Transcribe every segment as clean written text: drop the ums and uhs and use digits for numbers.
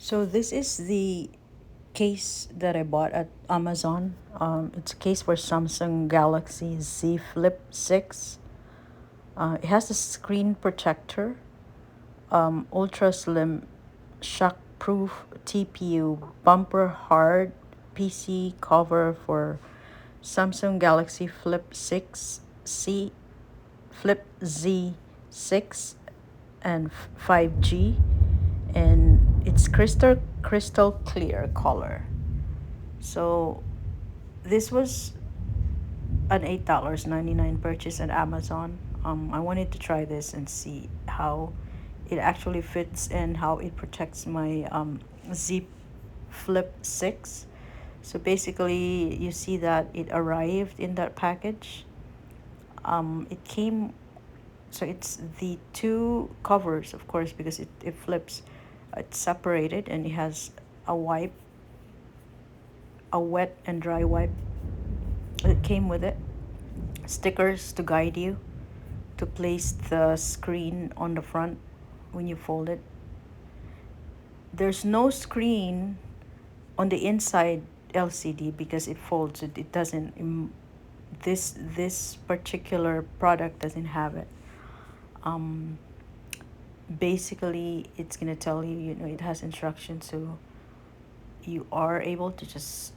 So this is the case that I bought at Amazon. It's a case for Samsung Galaxy Z Flip 6. It has a screen protector, ultra slim shockproof TPU, bumper hard PC cover for Samsung Galaxy Flip 6C, Flip Z6, and 5G, and it's crystal clear color. So this was an $8.99 purchase at Amazon. I wanted to try this and see how it actually fits and how it protects my Z Flip 6. So basically, you see that it arrived in that package. It came, so it's the two covers, of course, because it flips. It's separated and it has a wipe, a wet and dry wipe that came with it, stickers to guide you to place the screen on the front when you fold it. There's no screen on the inside LCD because it folds. It doesn't. This particular product doesn't have it. Um, Basically, it's gonna tell you. It has instructions, so you are able to just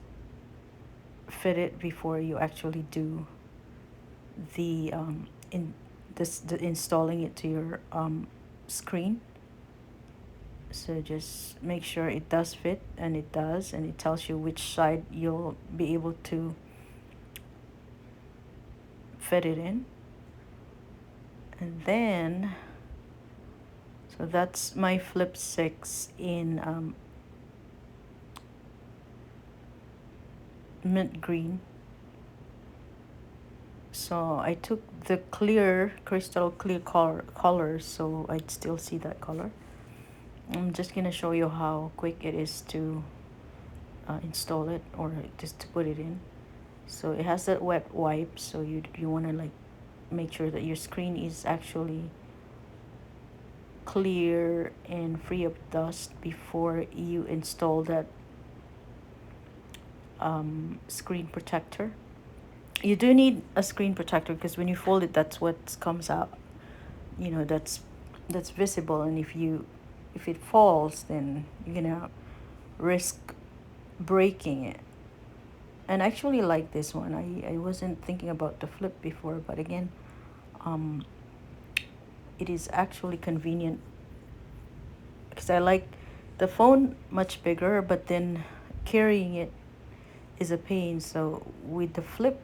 fit it before you actually do the the installing it to your screen. So just make sure it does fit, and it does, and it tells you which side you'll be able to fit it in. And then, so that's my Flip 6 in mint green. So I took the clear, crystal clear color, so I'd still see that color. I'm just gonna show you how quick it is to install it, or just to put it in. So it has that wet wipe, so you want to like make sure that your screen is actually clear and free of dust before you install that screen protector. You do need a screen protector because when you fold it, that's what comes out. That's visible, and if it falls, then you're gonna risk breaking it. And I actually like this one. I wasn't thinking about the Flip before, but again, um, it is actually convenient because I like the phone much bigger, but then carrying it is a pain. So with the Flip,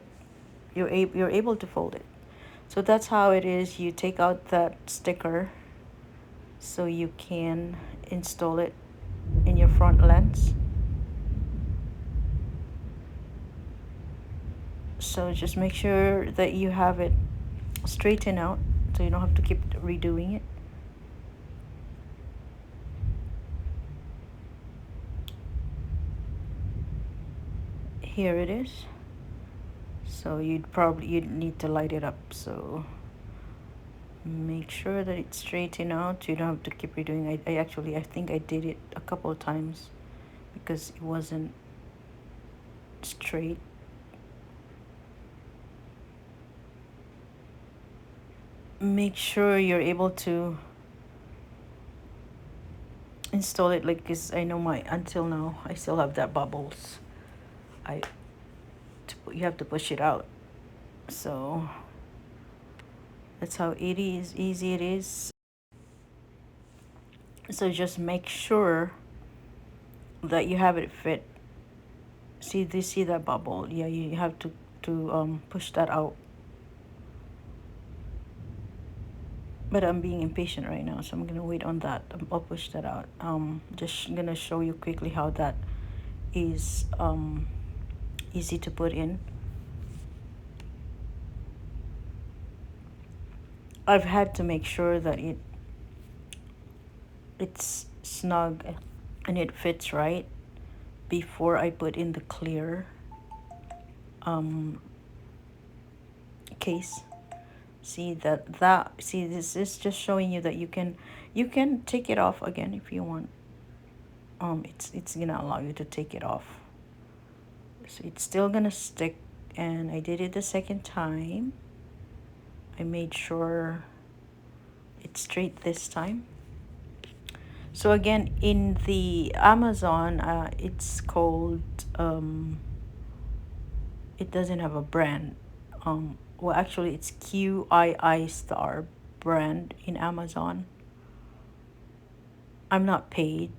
you're able to fold it. So that's how it is. You take out that sticker so you can install it in your front lens. So just make sure that you have it straightened out so you don't have to keep redoing it. Here it is. So you'd need to light it up. So make sure that it's straightened out. You don't have to keep redoing. I think I did it a couple of times because it wasn't straight. Make sure you're able to install it, like, because I know until now I still have that bubbles. You have to push it out. So that's how easy it is. So just make sure that you have it fit. See that bubble? Yeah, you have to push that out. But I'm being impatient right now, so I'm gonna wait on that. I'll push that out. Just gonna show you quickly how that is easy to put in. I've had to make sure that it's snug and it fits right before I put in the clear case. See this is just showing you that you can take it off again if you want. it's gonna allow you to take it off. So it's still gonna stick, and I did it the second time. I made sure it's straight this time. So again, in the Amazon, it's called, it doesn't have a brand. Well, actually, it's QII Star brand in Amazon. I'm not paid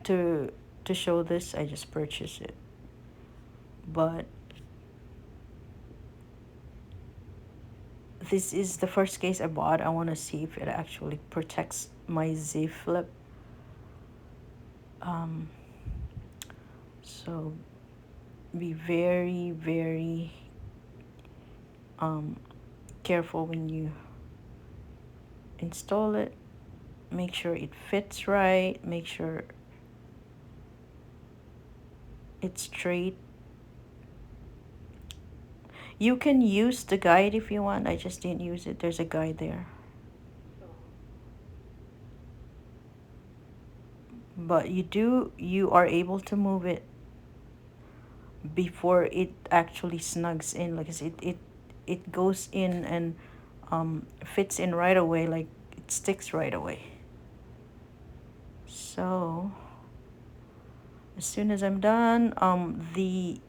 to show this. I just purchased it. But this is the first case I bought. I want to see if it actually protects my Z Flip. So be very, very careful when you install it. Make sure it fits right. Make sure it's straight. You can use the guide if you want. I just didn't use it. There's a guide there. But you are able to move it before it actually snugs in. Like I said, it goes in and fits in right away. Like it sticks right away. So as soon as I'm done, the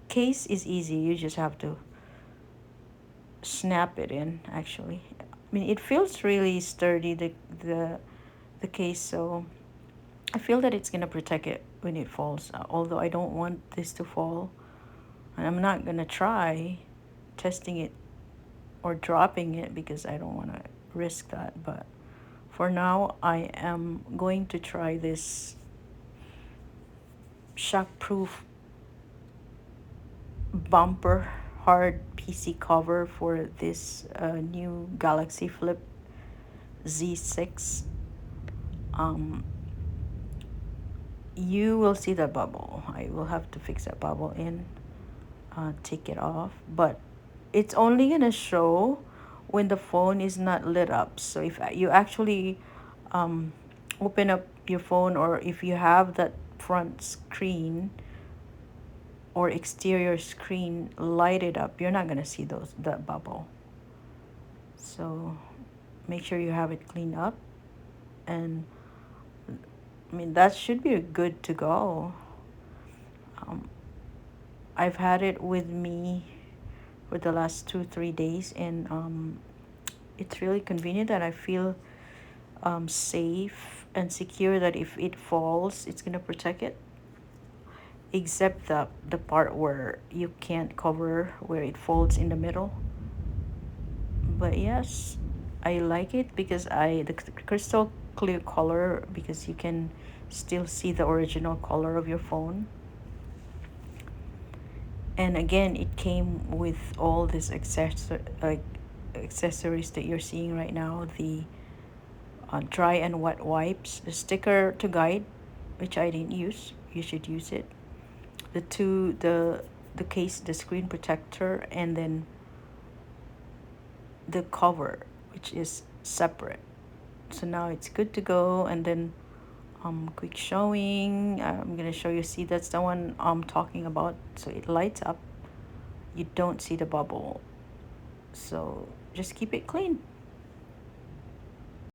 case is easy. You just have to snap it in. Actually, I mean, it feels really sturdy, the case. So I feel that it's gonna protect it when it falls. Although I don't want this to fall, and I'm not gonna try testing it or dropping it because I don't want to risk that. But for now, I am going to try this Shockproof bumper hard PC cover for this new Galaxy Flip Z6. You will see the bubble. I will have to fix that bubble in, take it off, but it's only gonna show when the phone is not lit up. So if you actually open up your phone, or if you have that front screen or exterior screen lighted up, you're not gonna see that bubble. So make sure you have it cleaned up, and I mean that should be good to go. I've had it with me for the last 2-3 days, and it's really convenient, and I feel safe and secure that if it falls, it's gonna protect it. Except the part where you can't cover, where it folds in the middle. But yes, I like it because the crystal clear color, because you can still see the original color of your phone. And again, it came with all these accessories that you're seeing right now. The dry and wet wipes, the sticker to guide, which I didn't use. You should use it. The case, the screen protector, and then the cover, which is separate. So now it's good to go. And then quick showing, I'm gonna show you. See, that's the one I'm talking about. So it lights up, you don't see the bubble, so just keep it clean.